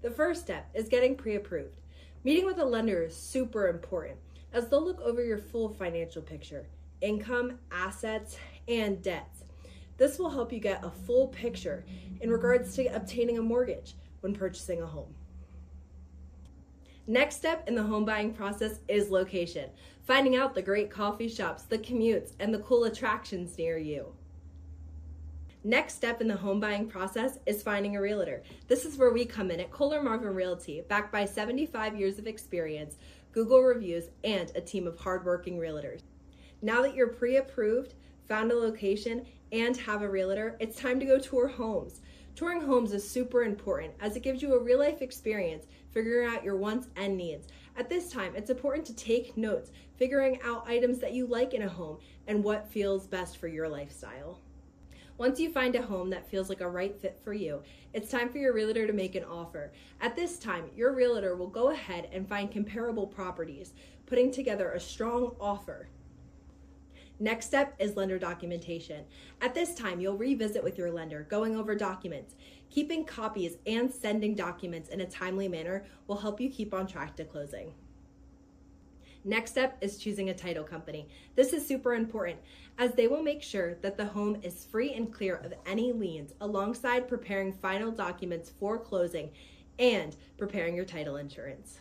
The first step is getting pre-approved. Meeting with a lender is super important as they'll look over your full financial picture, income, assets, and debts. This will help you get a full picture in regards to obtaining a mortgage when purchasing a home. Next step in the home buying process is location, finding out the great coffee shops, the commutes, and the cool attractions near you. Next step in the home buying process is finding a realtor. This is where we come in at Koehler Marvin Realty, backed by 75 years of experience, Google reviews, and a team of hardworking realtors. Now that you're pre-approved, found a location, and have a realtor, it's time to go tour homes. Touring homes is super important as it gives you a real-life experience figuring out your wants and needs. At this time, it's important to take notes, figuring out items that you like in a home and what feels best for your lifestyle. Once you find a home that feels like a right fit for you, it's time for your realtor to make an offer. At this time, your realtor will go ahead and find comparable properties, putting together a strong offer. Next step is lender documentation. At this time, you'll revisit with your lender, going over documents. Keeping copies and sending documents in a timely manner will help you keep on track to closing. Next step is choosing a title company. This is super important as they will make sure that the home is free and clear of any liens alongside preparing final documents for closing and preparing your title insurance.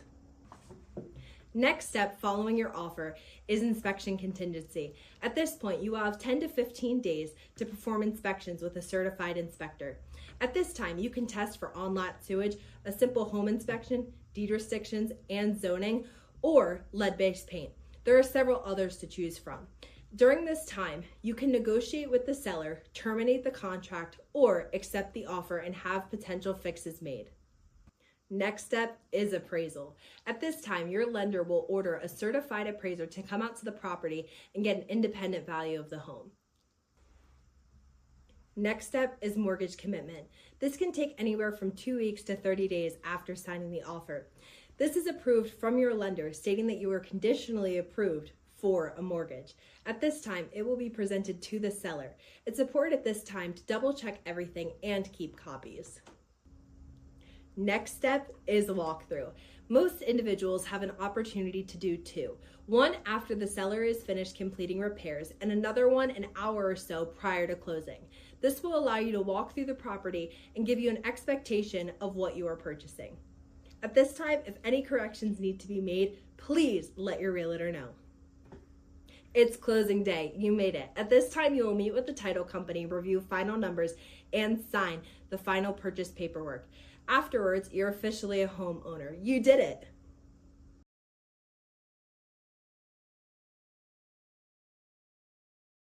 Next step following your offer is inspection contingency. At this point, you will have 10 to 15 days to perform inspections with a certified inspector. At this time, you can test for on-lot sewage, a simple home inspection, deed restrictions, and zoning, or lead-based paint. There are several others to choose from. During this time, you can negotiate with the seller, terminate the contract, or accept the offer and have potential fixes made. Next step is appraisal. At this time, your lender will order a certified appraiser to come out to the property and get an independent value of the home. Next step is mortgage commitment. This can take anywhere from 2 weeks to 30 days after signing the offer. This is approved from your lender, stating that you are conditionally approved for a mortgage. At this time, it will be presented to the seller. It's important at this time to double check everything and keep copies. Next step is a walkthrough. Most individuals have an opportunity to do two. One after the seller is finished completing repairs and another one an hour or so prior to closing. This will allow you to walk through the property and give you an expectation of what you are purchasing. At this time, if any corrections need to be made, please let your realtor know. It's closing day. You made it. At this time, you will meet with the title company, review final numbers, and sign the final purchase paperwork. Afterwards, you're officially a homeowner. You did it.